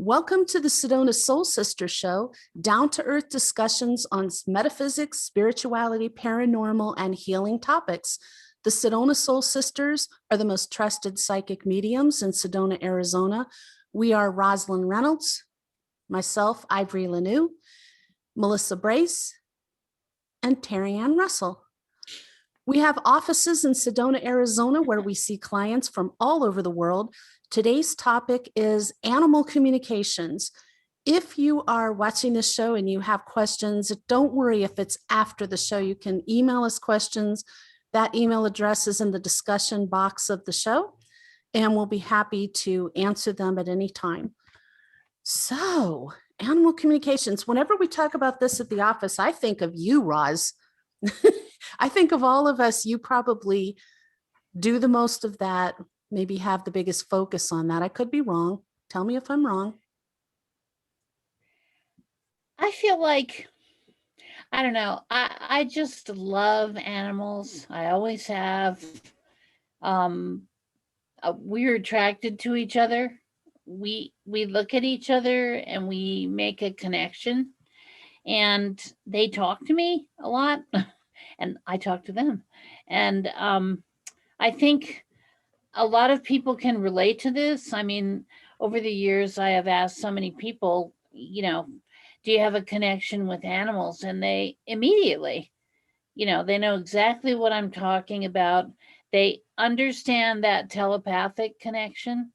Welcome to the Sedona Soul Sisters show, down-to-earth discussions on metaphysics, spirituality, paranormal, and healing topics. The Sedona Soul Sisters are the most trusted psychic mediums in Sedona, Arizona. We are Rosalind Reynolds, myself, Ivory Lanou, Melissa Brace, and Terri-ann Russell. We have offices in Sedona, Arizona, where we see clients from all over the world. Today's topic is animal communications. If you are watching this show and you have questions, don't worry if it's after the show. You can email us questions. That email address is in the discussion box of the show, and we'll be happy to answer them at any time. So, animal communications. Whenever we talk about this at the office, I think of you, Roz. I think of all of us, you probably do the most of that, maybe have the biggest focus on that. I could be wrong. Tell me if I'm wrong. I feel like, I don't know, I just love animals. I always have. We're attracted to each other. We look at each other and we make a connection. And they talk to me a lot, and I talk to them. And I think a lot of people can relate to this. I mean, over the years, I have asked so many people, do you have a connection with animals? And they immediately, they know exactly what I'm talking about. They understand that telepathic connection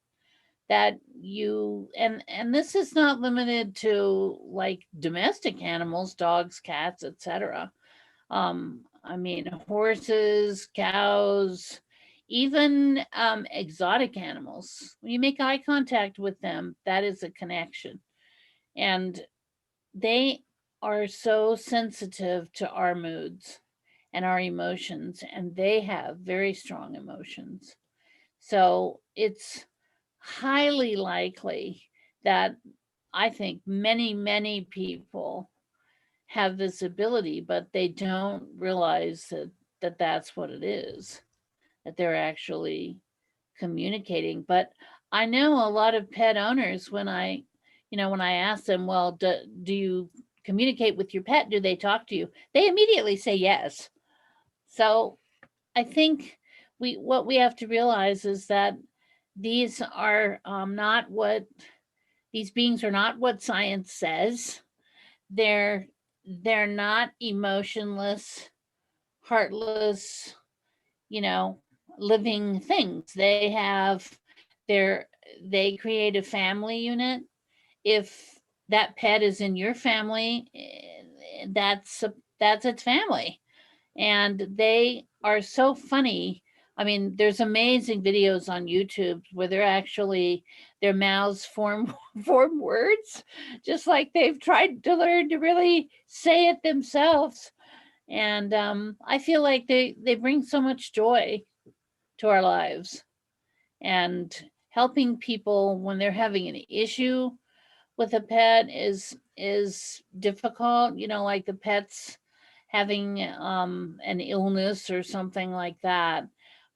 that you and this is not limited to like domestic animals, dogs, cats, etc. I mean, horses, cows, even exotic animals. When you make eye contact with them, that is a connection. And they are so sensitive to our moods and our emotions, and they have very strong emotions. So it's highly likely that I think many people have this ability, but they don't realize that that's what it is, that they're actually communicating. But I know a lot of pet owners, when I ask them, well, do you communicate with your pet? Do they talk to you? They immediately say yes. So I think what we have to realize is that these are not what these beings are not what science says. They're they're not emotionless, heartless, you know, living things. Their they create a family unit. If that pet is in your family, that's its family. And they are so funny. I mean, there's amazing videos on YouTube where their mouths form form words, just like they've tried to learn to really say it themselves. And I feel like they bring so much joy to our lives, and helping people when they're having an issue with a pet is difficult. Like the pets having an illness or something like that.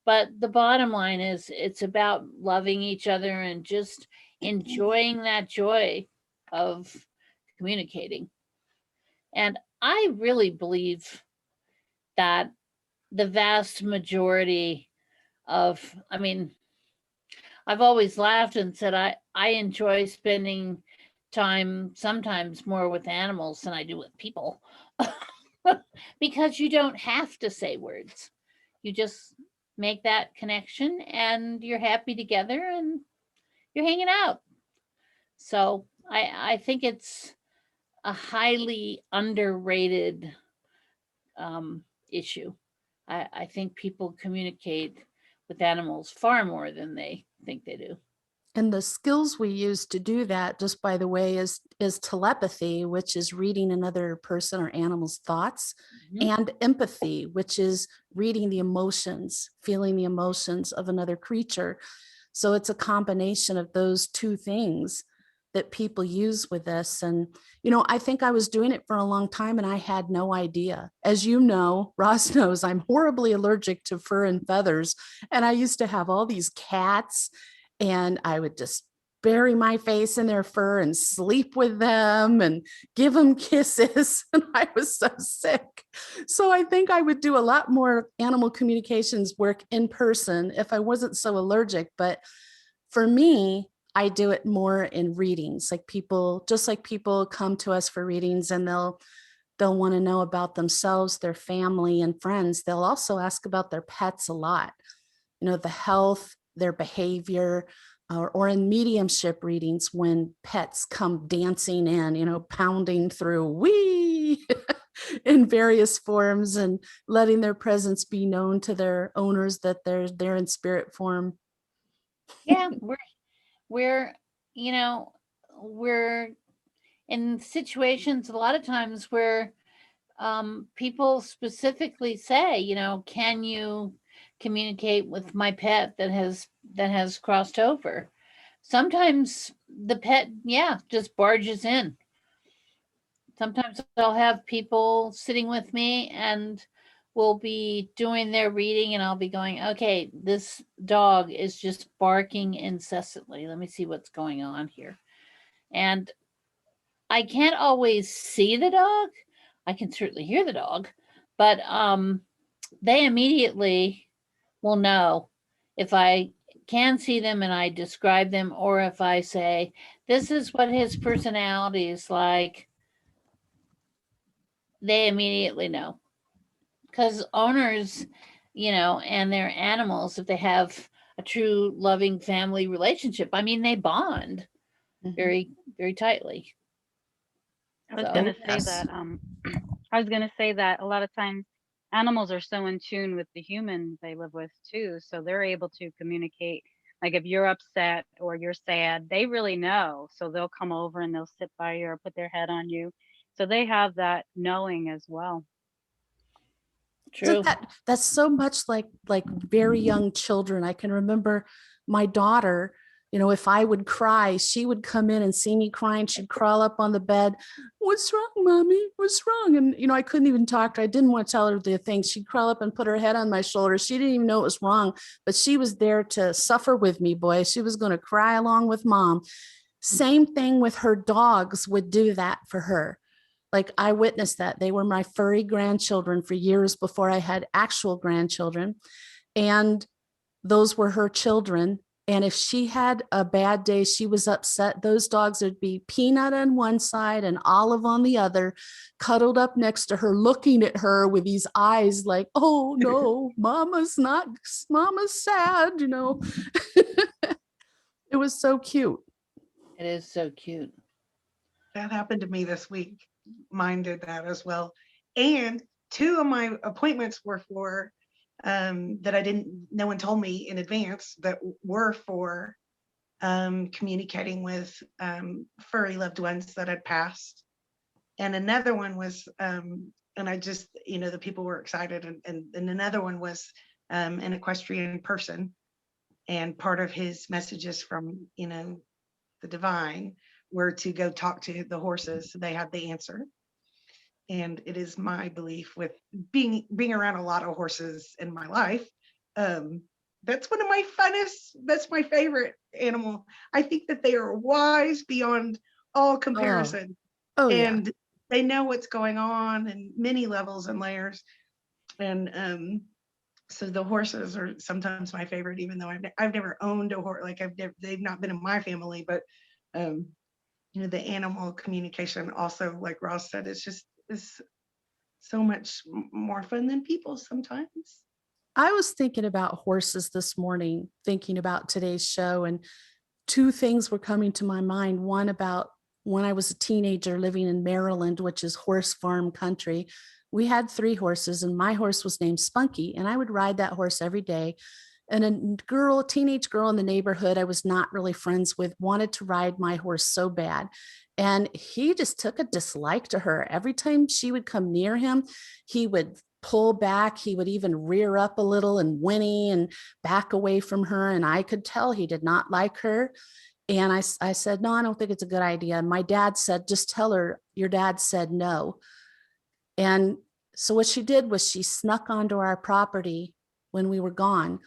But the bottom line is it's about loving each other and just enjoying that joy of communicating. And I really believe that the vast majority I mean, I've always laughed and said I enjoy spending time sometimes more with animals than I do with people. Because you don't have to say words. You just make that connection and you're happy together and you're hanging out. So I think it's a highly underrated issue. I think people communicate with animals far more than they think they do. And the skills we use to do that, just by the way, is telepathy, which is reading another person or animal's thoughts, Mhm. and empathy, which is reading the emotions, feeling the emotions of another creature. So it's a combination of those two things that people use with this. And, I think I was doing it for a long time and I had no idea. As you know, Ross knows I'm horribly allergic to fur and feathers. And I used to have all these cats and I would just bury my face in their fur and sleep with them and give them kisses. And I was so sick. So I think I would do a lot more animal communications work in person if I wasn't so allergic. But for me, I do it more in readings. Like people, just like people come to us for readings and they'll want to know about themselves, their family and friends. They'll also ask about their pets a lot, the health, their behavior, or in mediumship readings when pets come dancing in, pounding through wee in various forms and letting their presence be known to their owners that they're in spirit form. Yeah, we're you know we're in situations a lot of times where people specifically say, can you communicate with my pet that has crossed over? Sometimes the pet, yeah, just barges in. Sometimes I'll have people sitting with me and we'll be doing their reading and I'll be going, okay, this dog is just barking incessantly. Let me see what's going on here. And I can't always see the dog. I can certainly hear the dog, but they immediately will know if I can see them and I describe them, or if I say, this is what his personality is like, they immediately know. Because owners, and their animals, if they have a true loving family relationship, I mean, they bond Mhm. very, very tightly. I was So, gonna Oh, say yes. that I was gonna say that a lot of times animals are so in tune with the humans they live with too, so they're able to communicate. Like if you're upset or you're sad, they really know. So they'll come over and they'll sit by you or put their head on you. So they have that knowing as well. Isn't true. that's so much like very young children. I can remember my daughter, if I would cry, she would come in and see me crying. She'd crawl up on the bed. What's wrong, mommy? What's wrong? And I couldn't even talk to her. I didn't want to tell her the things. She'd crawl up and put her head on my shoulder. She didn't even know it was wrong, but she was there to suffer with me, boy. She was going to cry along with mom. Same thing with her dogs would do that for her. Like I witnessed that. They were my furry grandchildren for years before I had actual grandchildren. And those were her children. And if she had a bad day, she was upset, those dogs would be Peanut on one side and Olive on the other, cuddled up next to her, looking at her with these eyes like, oh no, mama's sad. It was so cute. It is so cute. That happened to me this week. Mine did that as well. And two of my appointments were for that I didn't, no one told me in advance, that were for communicating with furry loved ones that had passed. And another one was, and I just, the people were excited. And another one was an equestrian person. And part of his messages from, the divine were to go talk to the horses. So they had the answer. And it is my belief, with being around a lot of horses in my life, that's one of my funnest, that's my favorite animal. I think that they are wise beyond all comparison. Oh yeah. And they know what's going on in many levels and layers. And so the horses are sometimes my favorite, even though I've never owned a horse. Like they've not been in my family, but the animal communication also, like Ross said, is so much more fun than people sometimes. I was thinking about horses this morning, thinking about today's show, and two things were coming to my mind. One about when I was a teenager living in Maryland, which is horse farm country. We had 3 horses, and my horse was named Spunky, and I would ride that horse every day. And a teenage girl in the neighborhood I was not really friends with wanted to ride my horse so bad. And he just took a dislike to her. Every time she would come near him, he would pull back. He would even rear up a little and whinny and back away from her. And I could tell he did not like her. And I said, no, I don't think it's a good idea. And my dad said, just tell her your dad said no. And so what she did was she snuck onto our property when we were gone,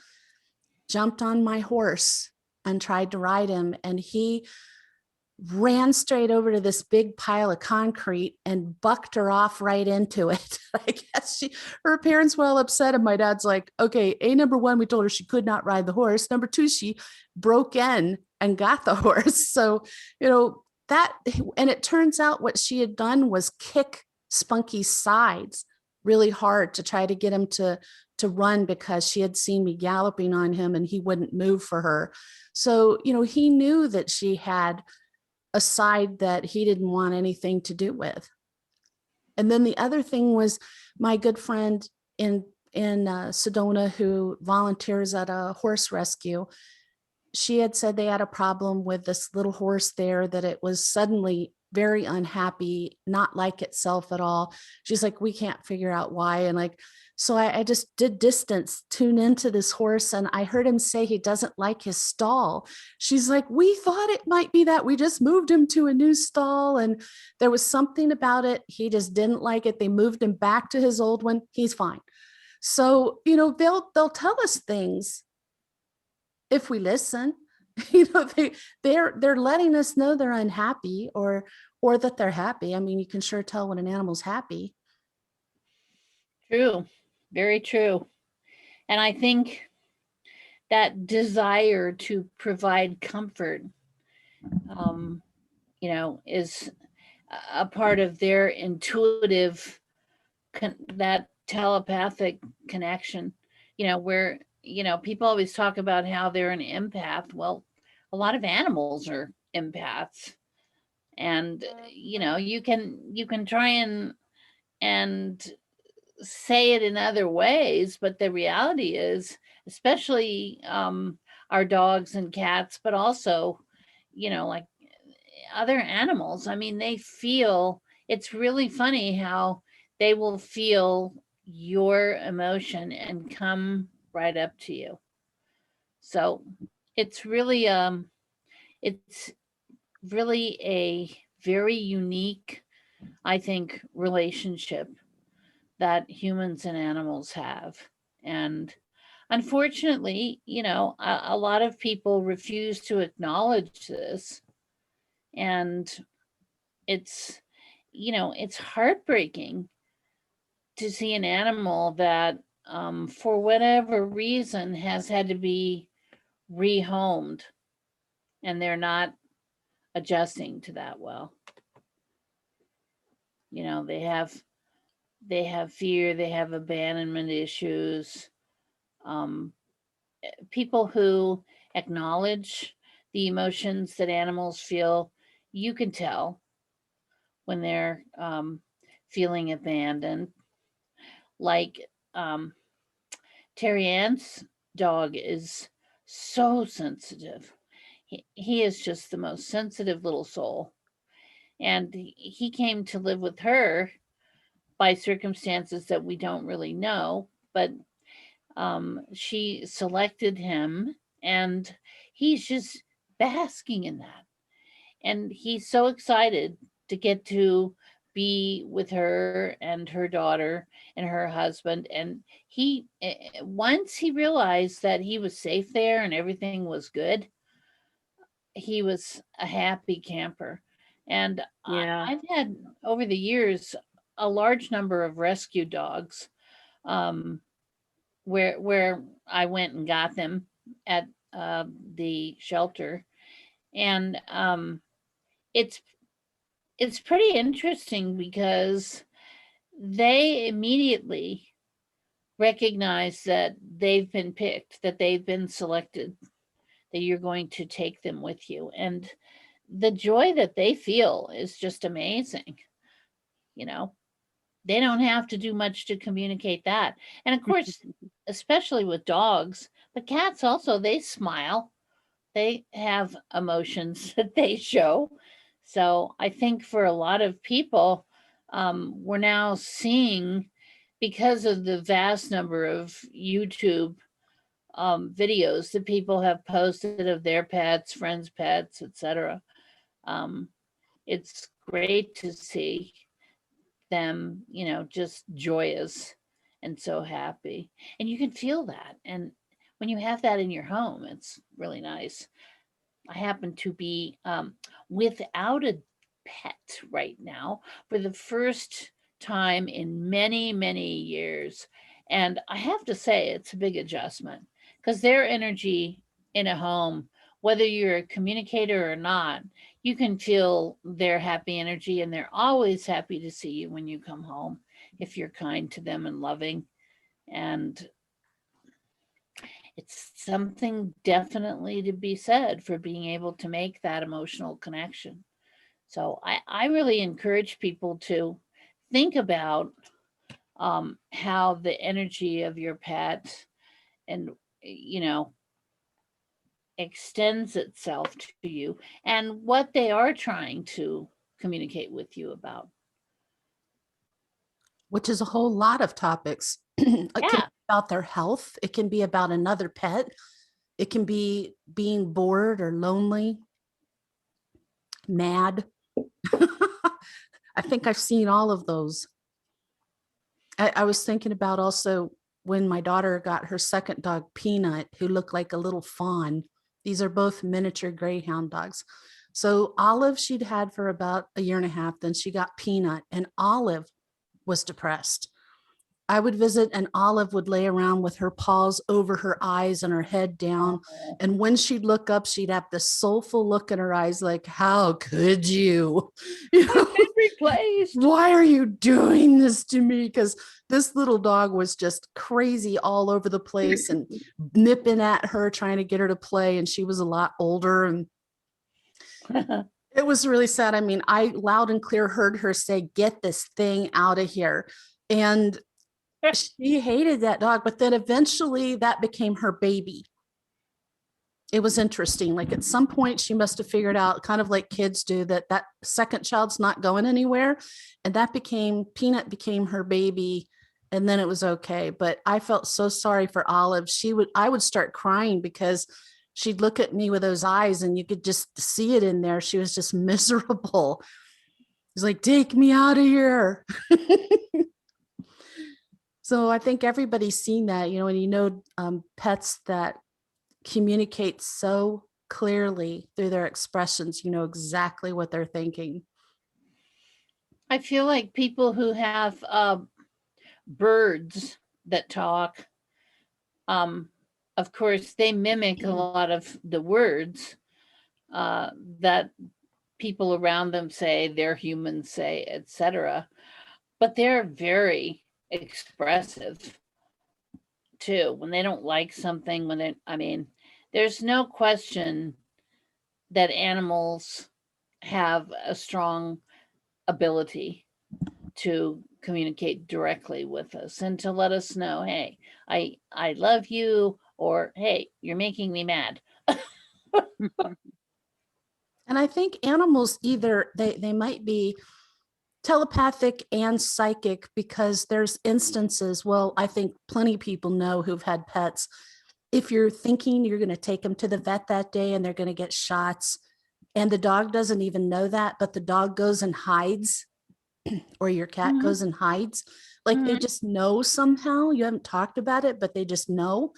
jumped on my horse, and tried to ride him, and he ran straight over to this big pile of concrete and bucked her off right into it. I guess her parents were all upset. And my dad's like, okay, number one, we told her she could not ride the horse. Number two, she broke in and got the horse. So, that, and it turns out what she had done was kick Spunky's sides really hard to try to get him to run, because she had seen me galloping on him and he wouldn't move for her. So, he knew that she had a side that he didn't want anything to do with. And then the other thing was my good friend in Sedona, who volunteers at a horse rescue. She had said they had a problem with this little horse there, that it was suddenly very unhappy, not like itself at all. She's like, we can't figure out why. And so I just did distance, tune into this horse, and I heard him say he doesn't like his stall. She's like, we thought it might be that we just moved him to a new stall, and there was something about it. He just didn't like it. They moved him back to his old one. He's fine. So, they'll tell us things if we listen. They're letting us know they're unhappy or that they're happy. I mean, you can sure tell when an animal's happy. True. Very true. And I think that desire to provide comfort, is a part of their intuitive, that telepathic connection, where, people always talk about how they're an empath. Well, a lot of animals are empaths. And, you can try and say it in other ways, but the reality is, especially our dogs and cats, but also, like other animals, I mean, they feel, it's really funny how they will feel your emotion and come right up to you. So it's really a very unique, I think, relationship that humans and animals have. And unfortunately, a lot of people refuse to acknowledge this. And it's heartbreaking to see an animal that, for whatever reason, has had to be rehomed, and they're not adjusting to that well. They have fear, they have abandonment issues. People who acknowledge the emotions that animals feel, you can tell when they're feeling abandoned. Like Terri-ann's dog is so sensitive. He is just the most sensitive little soul. And he came to live with her by circumstances that we don't really know, but she selected him, and he's just basking in that. And he's so excited to get to be with her and her daughter and her husband. And he, once he realized that he was safe there and everything was good, he was a happy camper. And Yeah. I've had over the years a large number of rescue dogs, where I went and got them at the shelter, and it's pretty interesting because they immediately recognize that they've been picked, that they've been selected, that you're going to take them with you, and the joy that they feel is just amazing. They don't have to do much to communicate that. And of course, especially with dogs, but cats also, they smile. They have emotions that they show. So I think for a lot of people, we're now seeing, because of the vast number of YouTube videos that people have posted of their pets, friends' pets, etc. It's great to see them, just joyous and so happy. And you can feel that. And when you have that in your home, it's really nice. I happen to be without a pet right now for the first time in many, many years. And I have to say, it's a big adjustment because their energy in a home, whether you're a communicator or not, you can feel their happy energy, and they're always happy to see you when you come home if you're kind to them and loving. And it's something definitely to be said for being able to make that emotional connection. So I really encourage people to think about how the energy of your pet and, you know, extends itself to you and what they are trying to communicate with you about. which is a whole lot of topics. It can Yeah. be about their health. It can be about another pet. It can be being bored or lonely, mad. I think I've seen all of those. I was thinking about also when my daughter got her second dog, Peanut, who looked like a little fawn. These are both miniature greyhound dogs. So Olive she'd had for about a year and a half. Then she got Peanut, and Olive was depressed. I would visit, and Olive would lay around with her paws over her eyes and her head down. Oh, And when she'd look up, she'd have this soulful look in her eyes, like, how could you? You know, replaced. why are you doing this to me? Because this little dog was just crazy all over the place and nipping at her, trying to get her to play. And she was a lot older. And it was really sad. I mean, I loud and clear heard her say, get this thing out of here. And she hated that dog, but then eventually that became her baby. It was interesting. Like at some point she must have figured out, kind of like kids do, that that second child's not going anywhere. And that became, Peanut became her baby. And then it was okay. But I felt so sorry for Olive. I would start crying because she'd look at me with those eyes and you could just see it in there. She was just miserable. He's like, take me out of here. So I think everybody's seen that, and pets that communicate so clearly through their expressions, you know exactly what they're thinking. I feel like people who have birds that talk, um, of course, they mimic a lot of the words uh, that people around them say, their humans say, etc. But they're very expressive too. When they don't like something, I mean, there's no question that animals have a strong ability to communicate directly with us and to let us know, hey, I love you, or hey, you're making me mad. And I think animals either they might be telepathic and psychic, because there's instances, well, I think plenty of people know who've had pets. If you're thinking you're going to take them to the vet that day and they're going to get shots, and the dog doesn't even know that, but the dog goes and hides, or your cat Mhm. goes and hides, like they Mhm. just know somehow. You haven't talked about it, but they just know.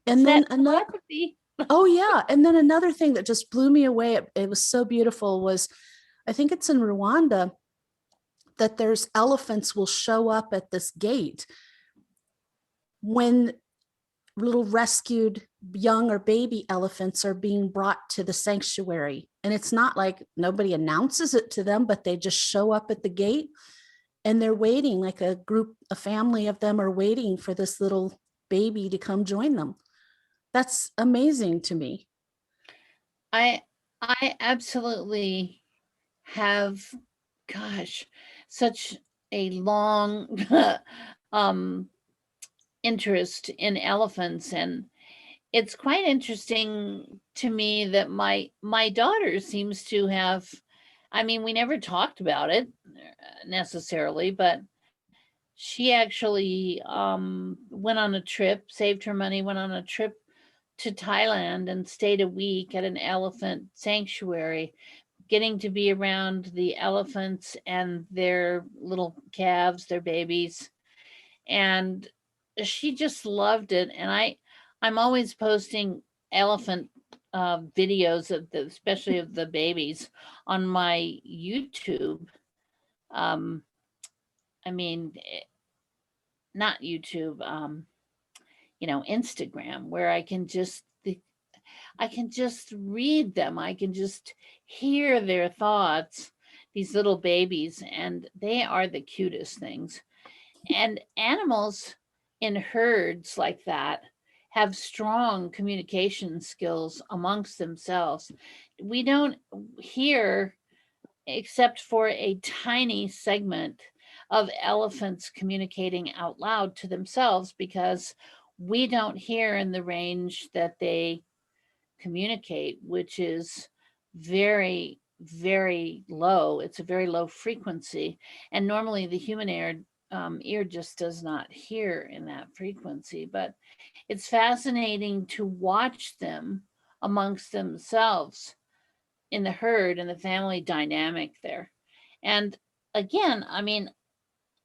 It's And then that another, telepathy. oh yeah, and then another thing that just blew me away, it was so beautiful, was I think it's in Rwanda, that there's elephants will show up at this gate when little rescued young or baby elephants are being brought to the sanctuary. And it's not like nobody announces it to them, but they just show up at the gate and they're waiting, like a family of them are waiting for this little baby to come join them. That's amazing to me. I I absolutely have, gosh, such a long um interest in elephants, and it's quite interesting to me that my daughter seems to have, I mean, we never talked about it necessarily, but she actually went on a trip, saved her money, went on a trip to Thailand and stayed a week at an elephant sanctuary, getting to be around the elephants and their little calves, their babies. And she just loved it. And I'm always posting elephant videos of especially of the babies on my YouTube. Um, I mean, not YouTube, Instagram, where I can just read them. I can just hear their thoughts, these little babies, and they are the cutest things. And animals in herds like that have strong communication skills amongst themselves. We don't hear, except for a tiny segment of elephants communicating out loud to themselves, because we don't hear in the range that they communicate, which is very, very low. It's a very low frequency. And normally the human ear just does not hear in that frequency. But it's fascinating to watch them amongst themselves in the herd and the family dynamic there. And again, I mean,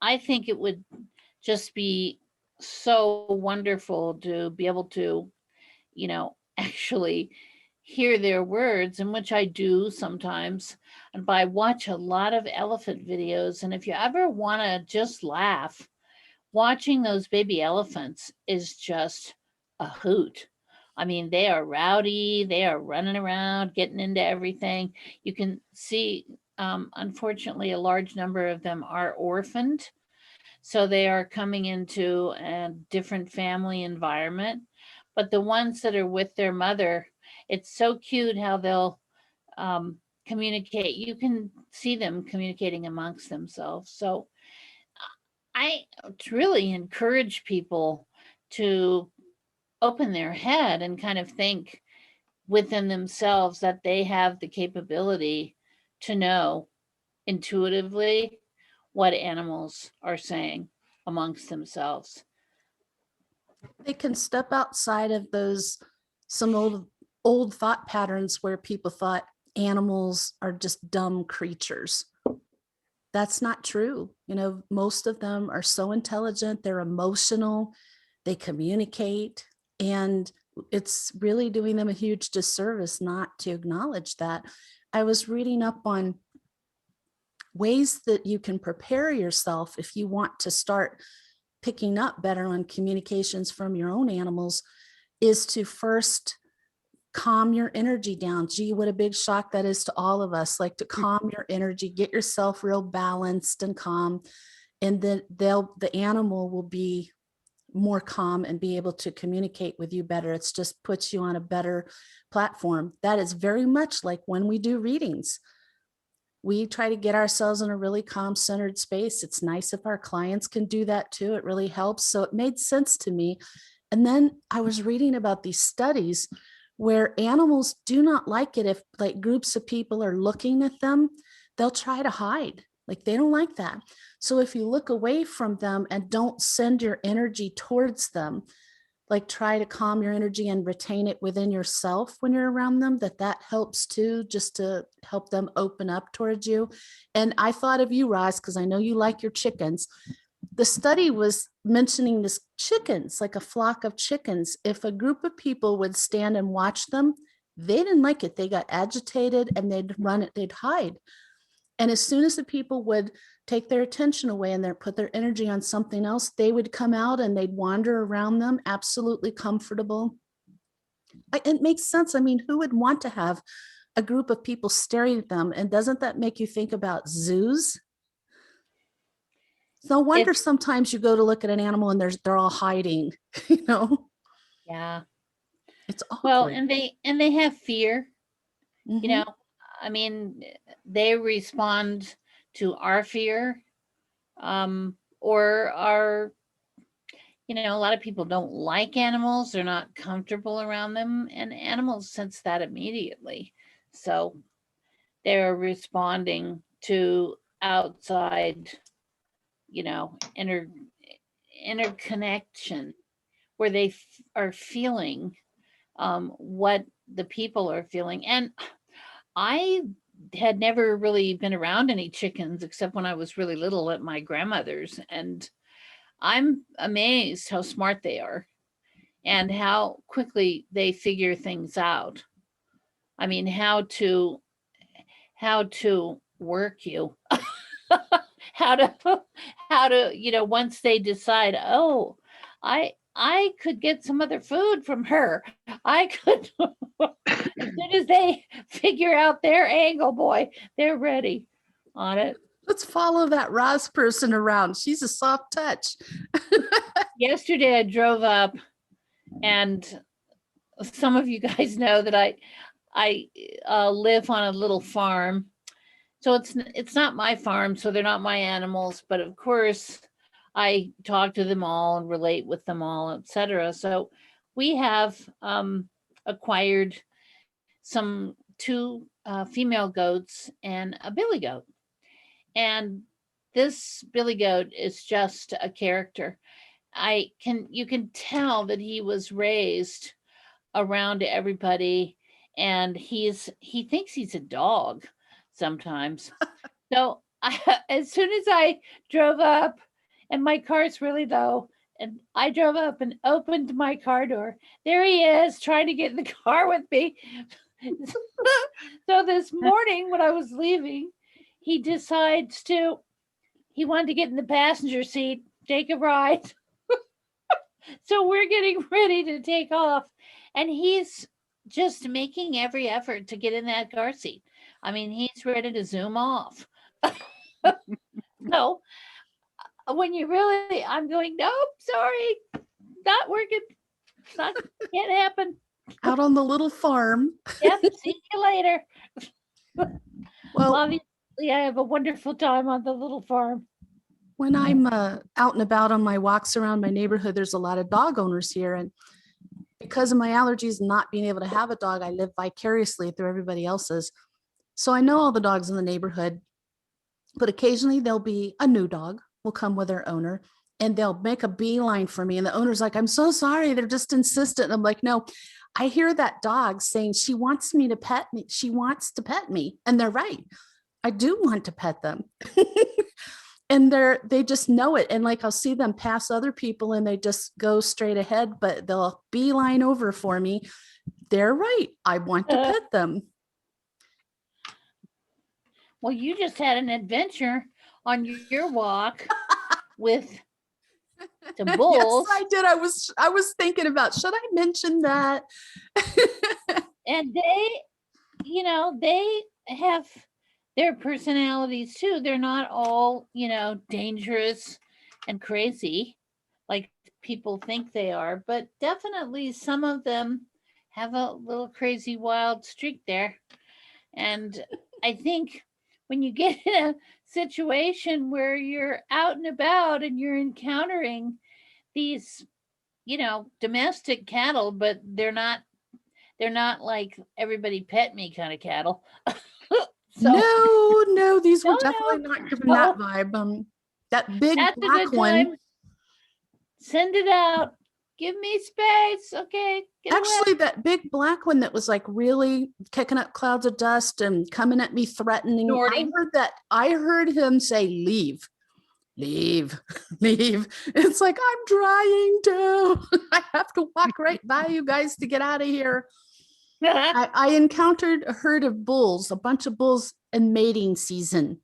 I think it would just be so wonderful to be able to, actually hear their words, and which I do sometimes. And I watch a lot of elephant videos. And if you ever want to just laugh, watching those baby elephants is just a hoot. I mean, they are rowdy, they are running around, getting into everything. You can see, unfortunately, a large number of them are orphaned. So they are coming into a different family environment. But the ones that are with their mother, it's so cute how they'll communicate. You can see them communicating amongst themselves. So I really encourage people to open their head and kind of think within themselves that they have the capability to know intuitively what animals are saying amongst themselves. They can step outside of some old thought patterns where people thought animals are just dumb creatures. That's not true. Most of them are so intelligent, they're emotional, they communicate, and it's really doing them a huge disservice not to acknowledge that. I was reading up on ways that you can prepare yourself if you want to start picking up better on communications from your own animals, is to first calm your energy down. Gee, what a big shock that is to all of us. Like, to calm your energy, get yourself real balanced and calm, and then the animal will be more calm and be able to communicate with you better. It's just puts you on a better platform. That is very much like when we do readings. We try to get ourselves in a really calm, centered space. It's nice if our clients can do that too. It really helps. So it made sense to me. And then I was reading about these studies where animals do not like it if like groups of people are looking at them. They'll try to hide. Like, they don't like that. So if you look away from them and don't send your energy towards them, like try to calm your energy and retain it within yourself when you're around them, that helps too, just to help them open up towards you. And I thought of you, Roz, because I know you like your chickens. The study was mentioning this chickens, like a flock of chickens. If a group of people would stand and watch them, they didn't like it. They got agitated and they'd run, they'd hide. And as soon as the people would take their attention away and put their energy on something else, they would come out and they'd wander around them, absolutely comfortable. It makes sense. I mean, who would want to have a group of people staring at them? And doesn't that make you think about zoos? No wonder sometimes you go to look at an animal and they're all hiding, Yeah. It's awkward. Well, and they have fear. Mhm. I mean, they respond to our fear, or our, a lot of people don't like animals. They're not comfortable around them, and animals sense that immediately. So they're responding to outside, interconnection, where they are feeling what the people are feeling. And I had never really been around any chickens except when I was really little at my grandmother's. And I'm amazed how smart they are and how quickly they figure things out. I mean, how to work you. how to once they decide, oh, I could get some other food from her. I could as soon as they figure out their angle, boy, they're ready on it. Let's follow that Roz person around. She's a soft touch. Yesterday I drove up, and some of you guys know that I live on a little farm. So it's not my farm, so they're not my animals, but of course I talk to them all and relate with them all, etc. So we have acquired two female goats and a billy goat. And this billy goat is just a character. You can tell that he was raised around everybody, and he thinks he's a dog sometimes. So as soon as I drove up, and my car's really low, and I drove up and opened my car door, there he is trying to get in the car with me. So this morning when I was leaving, he wanted to get in the passenger seat, take a ride. So we're getting ready to take off, and he's just making every effort to get in that car seat. I mean, he's ready to zoom off. So when I'm going, nope, sorry, not working. Can't happen. Out on the little farm. Yep, see you later. Well, obviously, I have a wonderful time on the little farm. when I'm out and about on my walks around my neighborhood, there's a lot of dog owners here. And because of my allergies, not being able to have a dog, I live vicariously through everybody else's. So I know all the dogs in the neighborhood, but occasionally there'll be a new dog will come with their owner, and they'll make a beeline for me. And the owner's like, I'm so sorry. They're just insistent. And I'm like, no, I hear that dog saying she wants me to pet me. She wants to pet me. And they're right. I do want to pet them. And they just know it. And like, I'll see them pass other people and they just go straight ahead, but they'll beeline over for me. They're right. I want to pet them. Well, you just had an adventure on your walk with the bulls. Yes, I did. I was thinking about, should I mention that? And they have their personalities too. They're not all, dangerous and crazy like people think they are, but definitely some of them have a little crazy wild streak there. And I think when you get in a situation where you're out and about and you're encountering these, domestic cattle, but they're not like everybody pet me kind of cattle. So, no, these were definitely not giving that vibe. That big black one. Send it out. Give me space. Okay. Actually, that big black one that was like really kicking up clouds of dust and coming at me threatening. I heard him say, leave. It's like, I'm trying to. I have to walk right by you guys to get out of here. I encountered a herd of bulls, a bunch of bulls in mating season.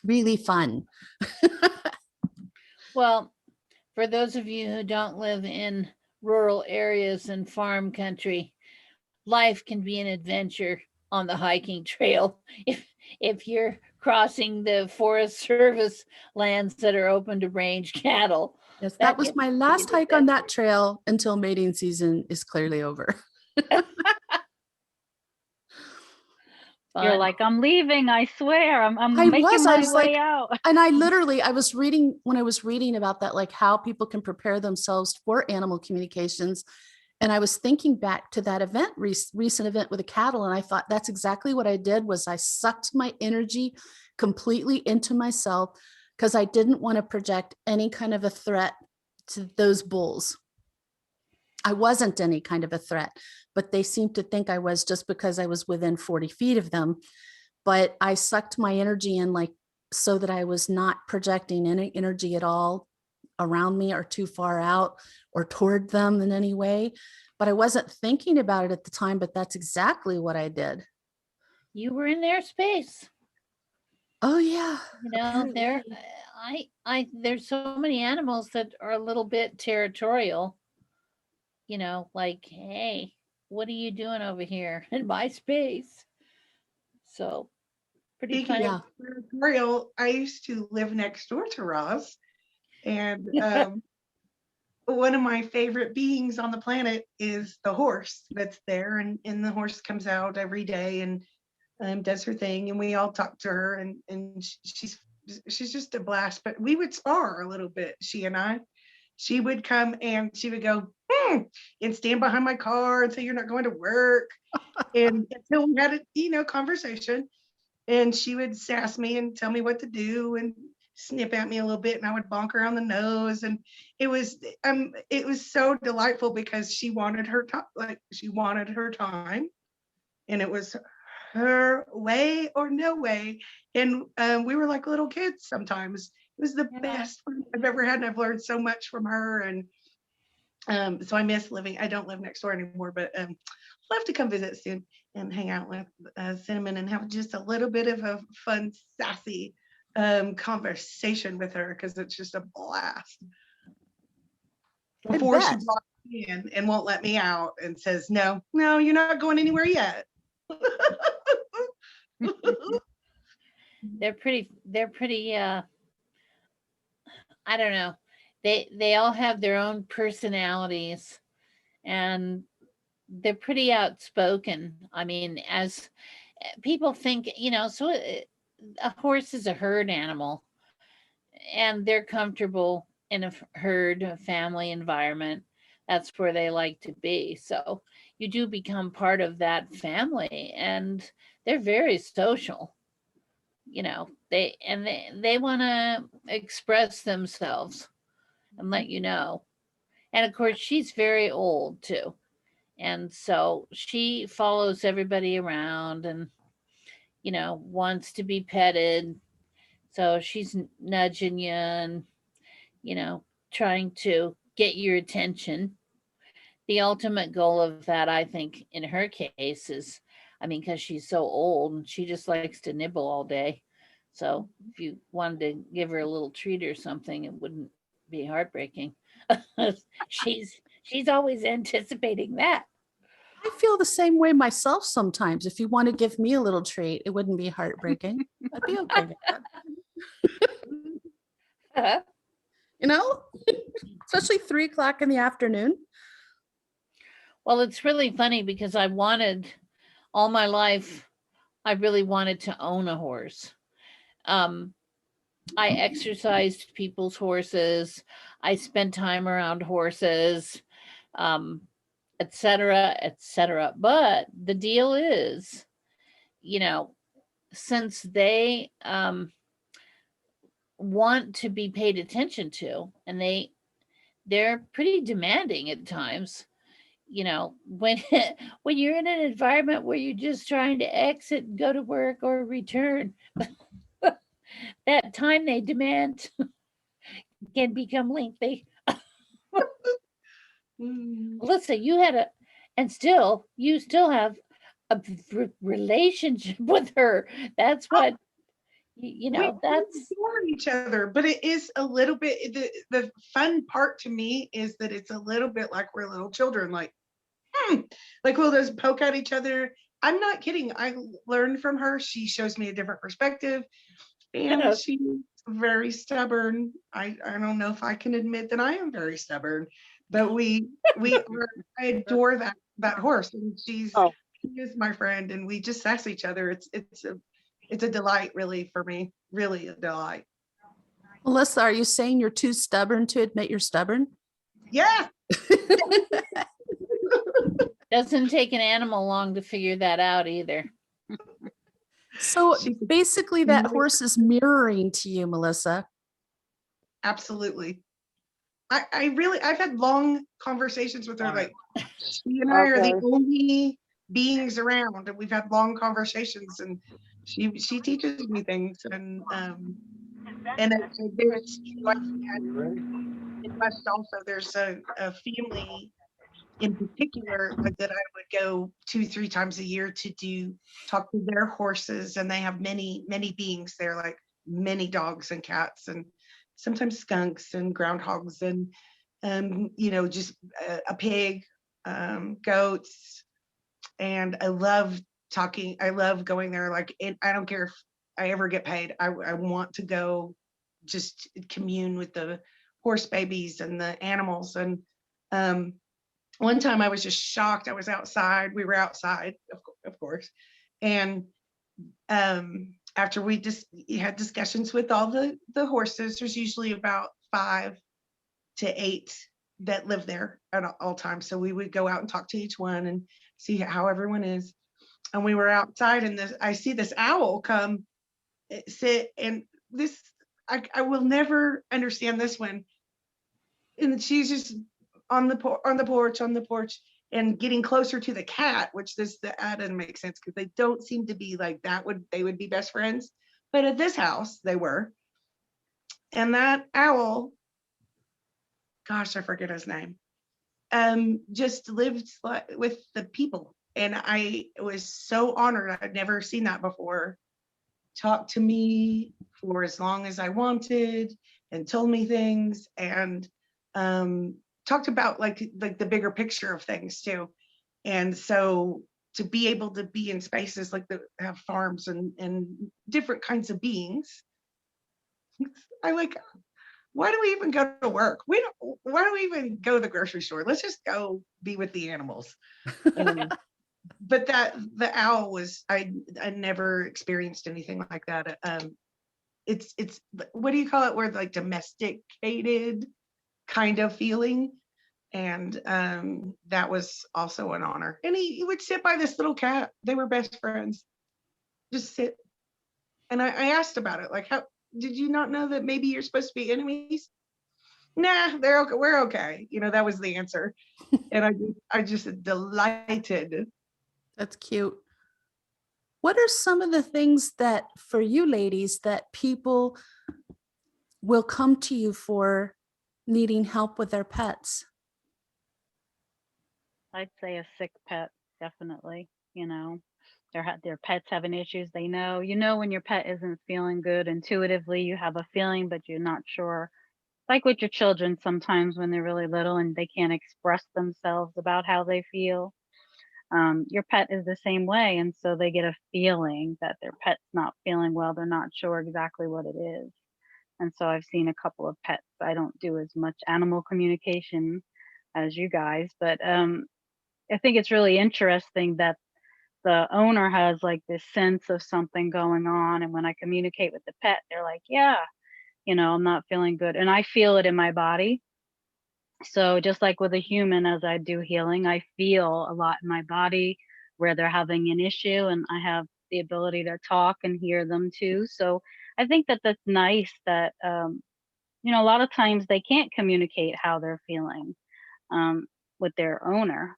Really fun. Well, for those of you who don't live in rural areas and farm country, life can be an adventure on the hiking trail. If you're crossing the Forest Service lands that are open to range cattle. Yes, that was my last hike on that trail until mating season is clearly over. You're like, I'm leaving, I swear. I'm making my way out. And I was reading when I was reading about that, like how people can prepare themselves for animal communications. And I was thinking back to that event, recent event with the cattle. And I thought that's exactly what I did was I sucked my energy completely into myself because I didn't want to project any kind of a threat to those bulls. I wasn't any kind of a threat, but they seemed to think I was just because I was within 40 feet of them. But I sucked my energy in so that I was not projecting any energy at all around me or too far out or toward them in any way. But I wasn't thinking about it at the time, but that's exactly what I did. You were in their space. Oh yeah. You know, apparently. there's so many animals that are a little bit territorial, you know, like, hey, what are you doing over here in my space? So pretty Speaking funny. Yeah. of territorial, I used to live next door to Roz, and one of my favorite beings on the planet is the horse that's there, and the horse comes out every day and does her thing, and we all talk to her, and she's just a blast. But we would spar a little bit, she and I. She would come and she would go, and stand behind my car and say, "You're not going to work," and until we had a conversation, and she would sass me and tell me what to do and snip at me a little bit, and I would bonk her on the nose, and it was so delightful because she wanted her time, and it was her way or no way, and we were like little kids sometimes. It was the Yeah. best fun I've ever had, and I've learned so much from her, and so I miss living. I don't live next door anymore, but I'll have to come visit soon and hang out with Cinnamon and have just a little bit of a fun, sassy conversation with her, because it's just a blast. Before she bet. brought me in and won't let me out and says, "No, no, you're not going anywhere yet." They're pretty I don't know. They all have their own personalities, and they're pretty outspoken. I mean, as people think, you know, so a horse is a herd animal, and they're comfortable in a herd, a family environment. That's where they like to be. So you do become part of that family, and they're very social. You know, they want to express themselves and let you know. And of course, she's very old too. And so she follows everybody around and, you know, wants to be petted. So she's nudging you and, you know, trying to get your attention. The ultimate goal of that, I think, in her case is, I mean, because she's so old and she just likes to nibble all day. So if you wanted to give her a little treat or something, it wouldn't be heartbreaking. she's always anticipating that. I feel the same way myself sometimes. If you want to give me a little treat, it wouldn't be heartbreaking. I'd be okay with that. You know, especially 3 o'clock in the afternoon. Well, it's really funny because I wanted all my life, I really wanted to own a horse. Um, I exercised people's horses. I spent time around horses, um, et cetera, et cetera. But the deal is, you know, since they want to be paid attention to, and they're pretty demanding at times. You know, when when you're in an environment where you're just trying to exit and go to work or return, that time they demand can become lengthy. Melissa, you had a, and still, you still have a relationship with her. That's what, you know, We that's, adore each other, but it is a little bit, the fun part to me is that it's a little bit like we're little children, like like we'll just poke at each other. I'm not kidding. I learned from her. She shows me a different perspective, and she's very stubborn. I don't know if I can admit that I am very stubborn, but I adore that horse, and she is my friend, and we just sass each other. It's a delight, really, for me. Really a delight. Melissa, are you saying you're too stubborn to admit you're stubborn? Yeah. doesn't take an animal long to figure that out either. So She- basically, that horse is mirroring to you, Melissa. Absolutely. I've had long conversations with her. Like, she and I are the only beings around, and we've had long conversations, and she teaches me things, and there's like Midwest also, there's a family in particular that I would go 2-3 times a year to talk to their horses, and they have many beings there, like many dogs and cats and sometimes skunks and groundhogs and just a pig, goats. And I love talking. I love going there. Like, I don't care if I ever get paid. I want to go just commune with the horse babies and the animals. And one time I was just shocked. I was outside. We were outside, of course. And after we just had discussions with all the horses, there's usually about 5 to 8 that live there at all times. So we would go out and talk to each one and see how everyone is. And we were outside, and I see this owl come sit, and this I will never understand this one. And she's just on the porch and getting closer to the cat, which that doesn't make sense because they don't seem to be like that. They would be best friends, but at this house they were. And that owl, gosh, I forget his name, just lived with the people, and I was so honored. I'd never seen that before. Talked to me for as long as I wanted and told me things, and talked about like the bigger picture of things too. And so to be able to be in spaces like that have farms and different kinds of beings, I like, why do we even go to work? Why do we even go to the grocery store? Let's just go be with the animals. But the owl was, I never experienced anything like that. It's what do you call it? Where like domesticated kind of feeling. And that was also an honor. And he would sit by this little cat. They were best friends. Just sit. And I asked about it, like, how did you not know that maybe you're supposed to be enemies? Nah, they're okay. We're okay. That was the answer. And I just delighted. That's cute. What are some of the things that for you ladies that people will come to you for needing help with their pets? I'd say a sick pet, definitely. Their pets having issues. They know, when your pet isn't feeling good intuitively, you have a feeling, but you're not sure. Like with your children, sometimes when they're really little and they can't express themselves about how they feel. Your pet is the same way. And so they get a feeling that their pet's not feeling well. They're not sure exactly what it is. And so I've seen a couple of pets. I don't do as much animal communication as you guys, but I think it's really interesting that the owner has like this sense of something going on. And when I communicate with the pet, they're like, yeah, I'm not feeling good. And I feel it in my body. So just like with a human, as I do healing, I feel a lot in my body where they're having an issue, and I have the ability to talk and hear them too. So I think that that's nice that, a lot of times they can't communicate how they're feeling with their owner.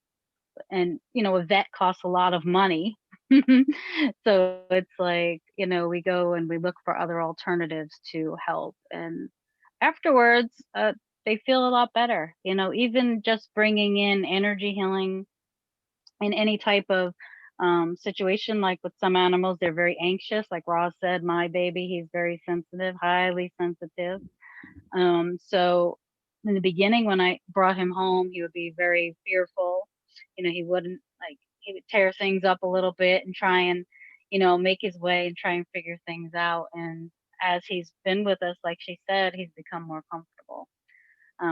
And, a vet costs a lot of money. So it's like, we go and we look for other alternatives to help. And afterwards, they feel a lot better. Even just bringing in energy healing in any type of situation, like with some animals, they're very anxious. Like Roz said, my baby, he's very sensitive, highly sensitive. So in the beginning, when I brought him home, he would be very fearful. He wouldn't he would tear things up a little bit and try and, make his way and try and figure things out. And as he's been with us, like she said, he's become more comfortable.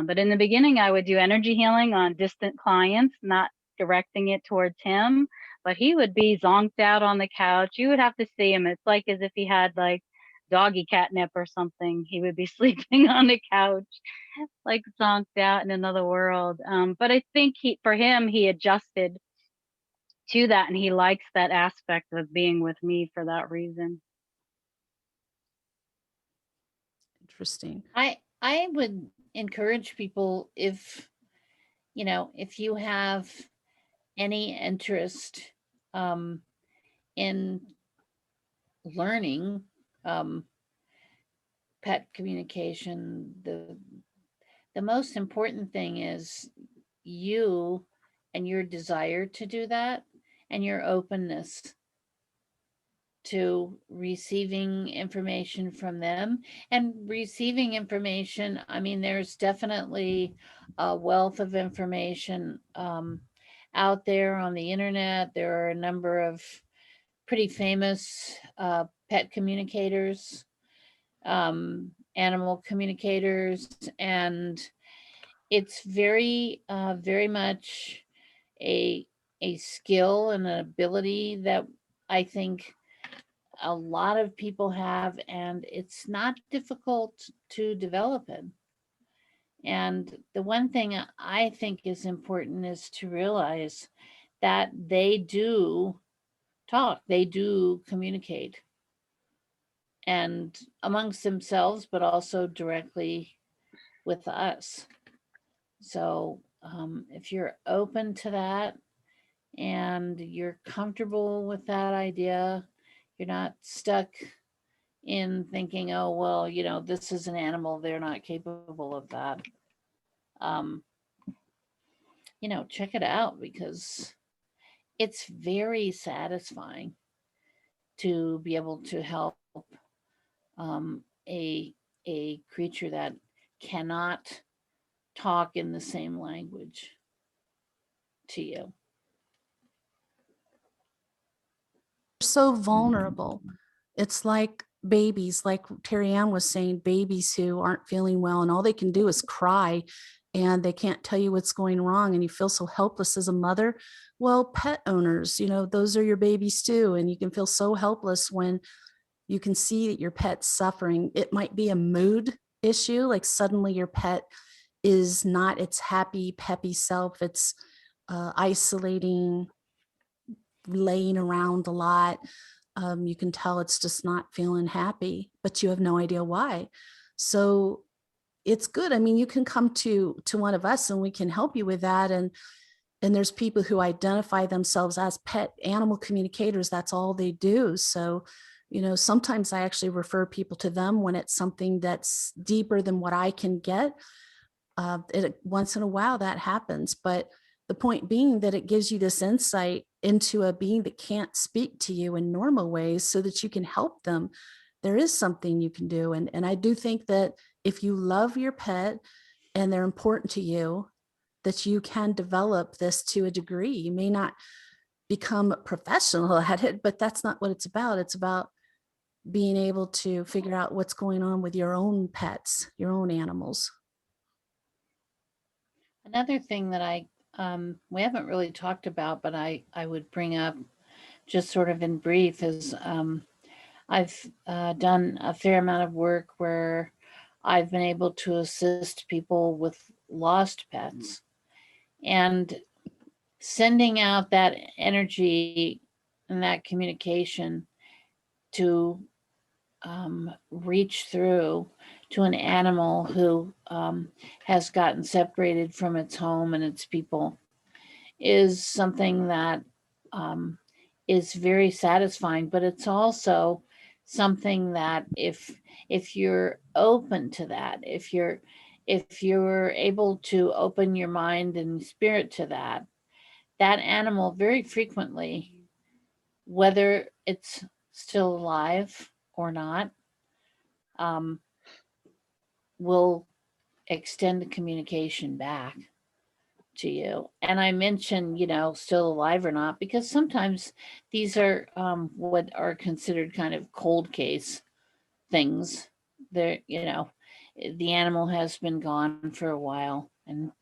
But in the beginning, I would do energy healing on distant clients, not directing it towards him, but he would be zonked out on the couch. You would have to see him. It's like as if he had like doggy catnip or something. He would be sleeping on the couch, like zonked out in another world. But I think for him, he adjusted to that, and he likes that aspect of being with me for that reason. Interesting. I would encourage people, if you have any interest in learning pet communication, the the most important thing is you and your desire to do that, and your openness to receiving information from them and receiving information. I mean, there's definitely a wealth of information out there on the internet. There are a number of pretty famous pet communicators, animal communicators, and it's very much a a skill and an ability that I think a lot of people have, and it's not difficult to develop it. And the one thing I think is important is to realize that they do talk, they do communicate, and amongst themselves, but also directly with us. So if you're open to that and you're comfortable with that idea, you're not stuck in thinking, oh, well, this is an animal, they're not capable of that. Um, check it out, because it's very satisfying to be able to help um, a a creature that cannot talk in the same language to you. So vulnerable. It's like babies, like Terri-ann was saying, babies who aren't feeling well and all they can do is cry and they can't tell you what's going wrong and you feel so helpless as a mother. Well, pet owners, those are your babies too. And you can feel so helpless when you can see that your pet's suffering. It might be a mood issue, like suddenly your pet is not its happy, peppy self. It's isolating, laying around a lot. You can tell it's just not feeling happy, but you have no idea why. So it's good. I mean, you can come to one of us and we can help you with that. And there's people who identify themselves as pet animal communicators. That's all they do. So, sometimes I actually refer people to them when it's something that's deeper than what I can get. Once in a while that happens, but the point being that it gives you this insight into a being that can't speak to you in normal ways so that you can help them. There is something you can do. And I do think that if you love your pet and they're important to you, that you can develop this to a degree. You may not become a professional at it, but that's not what it's about. It's about being able to figure out what's going on with your own pets, your own animals. Another thing that we haven't really talked about, but I would bring up just sort of in brief is I've done a fair amount of work where I've been able to assist people with lost pets, and sending out that energy and that communication to reach through to an animal who has gotten separated from its home and its people is something that is very satisfying. But it's also something that if you're open to that, if you're able to open your mind and spirit to that animal very frequently, whether it's still alive or not, will extend the communication back to you. And I mention, still alive or not, because sometimes these are what are considered kind of cold case things. They're, the animal has been gone for a while, and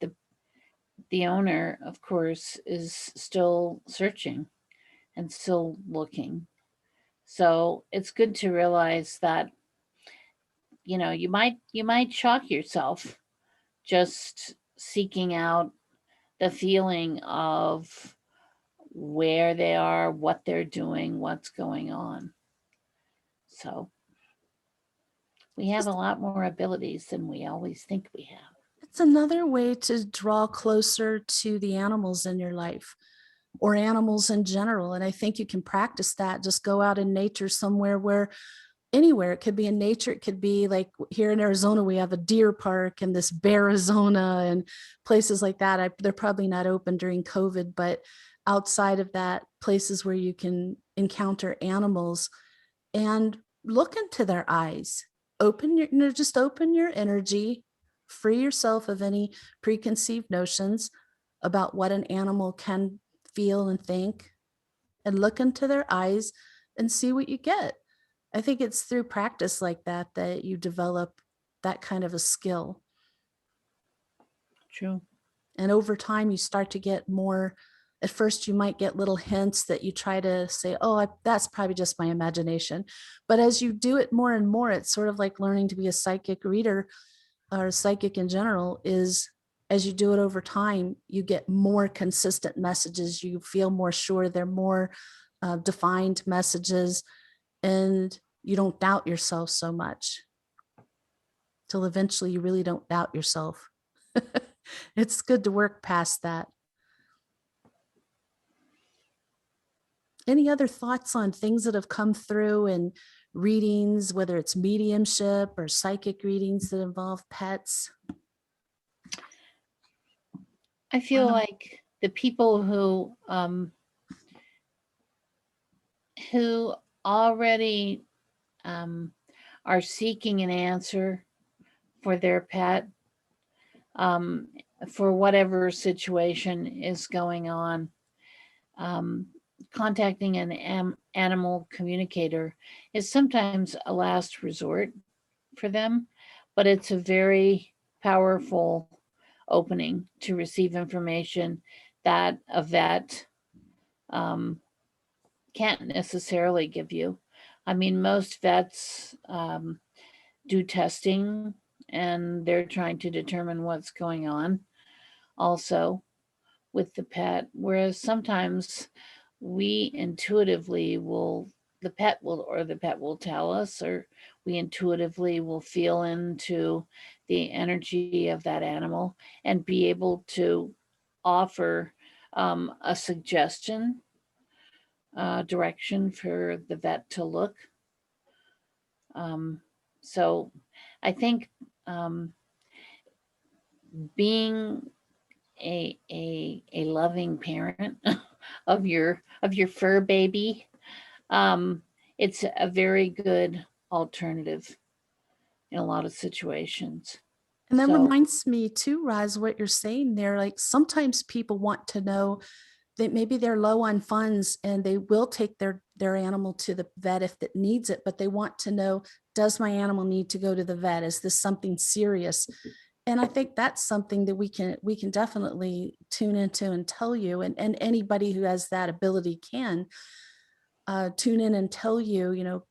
the owner, of course, is still searching and still looking. So it's good to realize that, you might shock yourself just seeking out the feeling of where they are, what they're doing, what's going on. So we have a lot more abilities than we always think we have. It's another way to draw closer to the animals in your life or animals in general. And I think you can practice that. Just go out in nature somewhere where anywhere. It could be in nature. It could be like here in Arizona, we have a deer park and this Bearizona and places like that. They're probably not open during COVID, but outside of that, places where you can encounter animals and look into their eyes. Just open your energy, free yourself of any preconceived notions about what an animal can feel and think, and look into their eyes and see what you get. I think it's through practice like that that you develop that kind of a skill. True. And over time, you start to get more. At first, you might get little hints that you try to say, oh, that's probably just my imagination. But as you do it more and more, it's sort of like learning to be a psychic reader or a psychic in general. Is as you do it over time, you get more consistent messages. You feel more sure they're more defined messages, and you don't doubt yourself so much till eventually you really don't doubt yourself. It's good to work past that. Any other thoughts on things that have come through in readings, whether it's mediumship or psychic readings that involve pets? I feel like the people who already are seeking an answer for their pet, for whatever situation is going on, contacting an animal communicator is sometimes a last resort for them, but it's a very powerful opening to receive information that a vet can't necessarily give you. I mean, most vets do testing and they're trying to determine what's going on also with the pet, whereas sometimes we intuitively the pet will tell us, or we intuitively will feel into the energy of that animal and be able to offer a suggestion, direction for the vet to look. So I think being a loving parent of your fur baby, it's a very good alternative in a lot of situations. And that So- reminds me too, Roz, what you're saying there. Like sometimes people want to know that maybe they're low on funds and they will take their animal to the vet if it needs it, but they want to know, does my animal need to go to the vet? Is this something serious? And I think that's something that we can definitely tune into and tell you, and anybody who has that ability can tune in and tell you,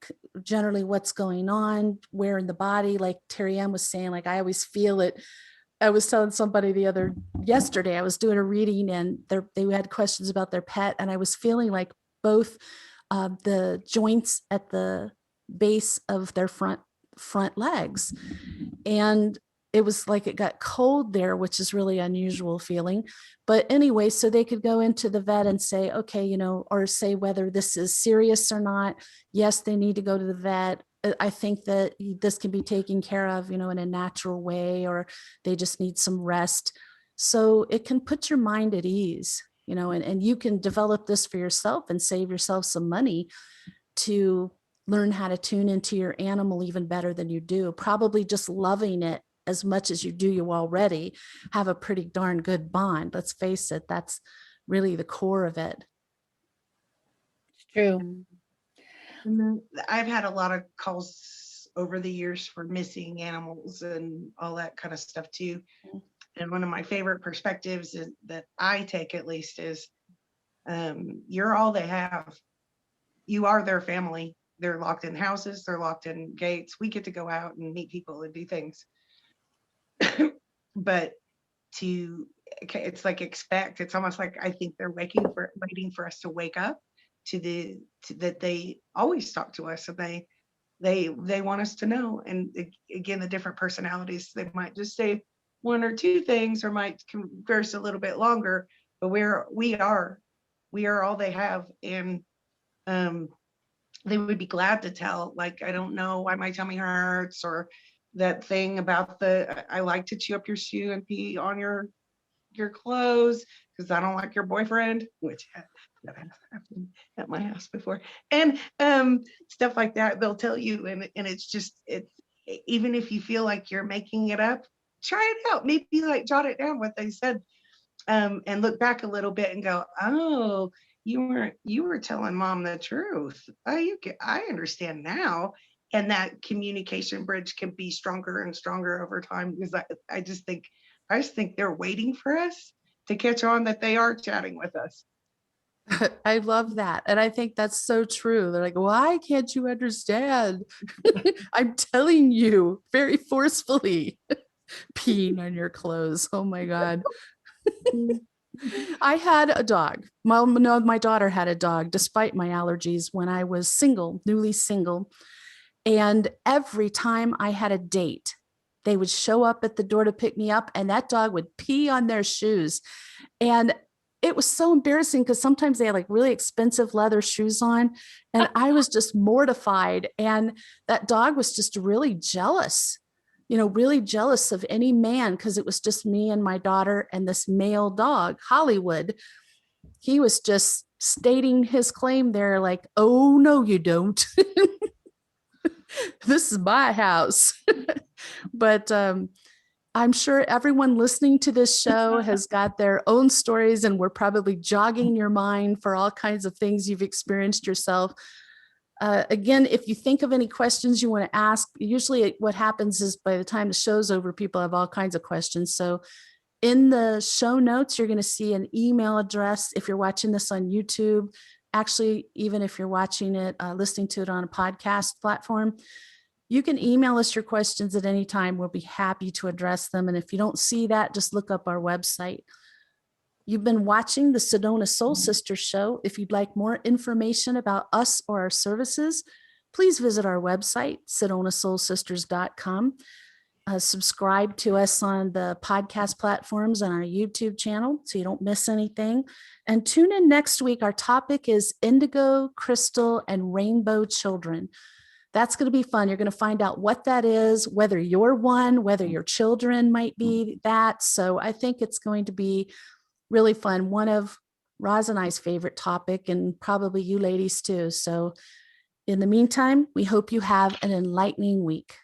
generally what's going on, where in the body. Like Terri-ann was saying, like I always feel it. I was telling somebody yesterday, I was doing a reading and they had questions about their pet, and I was feeling like both the joints at the base of their front legs. And it was like it got cold there, which is really unusual feeling. But anyway, so they could go into the vet and say, okay, or say whether this is serious or not. Yes, they need to go to the vet. I think that this can be taken care of, in a natural way, or they just need some rest. So it can put your mind at ease, and you can develop this for yourself and save yourself some money to learn how to tune into your animal even better than you do. Probably just loving it as much as you do you already have a pretty darn good bond. Let's face it, that's really the core of it. It's true. And then I've had a lot of calls over the years for missing animals and all that kind of stuff too. And one of my favorite perspectives that I take, at least, is you're all they have. You are their family. They're locked in houses. They're locked in gates. We get to go out and meet people and do things. But it's like it's almost like I think they're waiting for us to wake up to that they always talk to us, and they want us to know. And again, the different personalities, they might just say one or two things or might converse a little bit longer, but we are all they have. And they would be glad to tell. Like, I don't know why my tummy hurts, or that thing about I like to chew up your shoe and pee on your clothes because I don't like your boyfriend, which that has happened at my house before, and stuff like that. They'll tell you, and it's just, it's, even if you feel like you're making it up, try it out. Maybe like jot it down what they said, and look back a little bit and go, oh, you were telling mom the truth. Oh, I understand now. And that communication bridge can be stronger and stronger over time, because I just think they're waiting for us to catch on that they are chatting with us. I love that. And I think that's so true. They're like, why can't you understand? I'm telling you very forcefully, peeing on your clothes. Oh my God. I had a dog. Well, no, my daughter had a dog despite my allergies when I was single, newly single. And every time I had a date, they would show up at the door to pick me up, and that dog would pee on their shoes. And it was so embarrassing because sometimes they had like really expensive leather shoes on, and I was just mortified. And that dog was just really jealous, really jealous of any man, because it was just me and my daughter and this male dog, Hollywood. He was just stating his claim there, like, oh, no, you don't. This is my house. But I'm sure everyone listening to this show has got their own stories, and we're probably jogging your mind for all kinds of things you've experienced yourself. Again, if you think of any questions you want to ask, usually what happens is by the time the show's over, people have all kinds of questions. So in the show notes, you're going to see an email address if you're watching this on YouTube. Actually, even if you're watching it, listening to it on a podcast platform, you can email us your questions at any time. We'll be happy to address them. And if you don't see that, just look up our website. You've been watching the Sedona Soul Sisters show. If you'd like more information about us or our services, please visit our website, sedonasoulsisters.com. Subscribe to us on the podcast platforms on our YouTube channel so you don't miss anything. And tune in next week. Our topic is indigo, crystal, and rainbow children. That's going to be fun. You're going to find out what that is, whether you're one, whether your children might be that. So I think it's going to be really fun. One of Roz and I's favorite topic, and probably you ladies too. So in the meantime, we hope you have an enlightening week.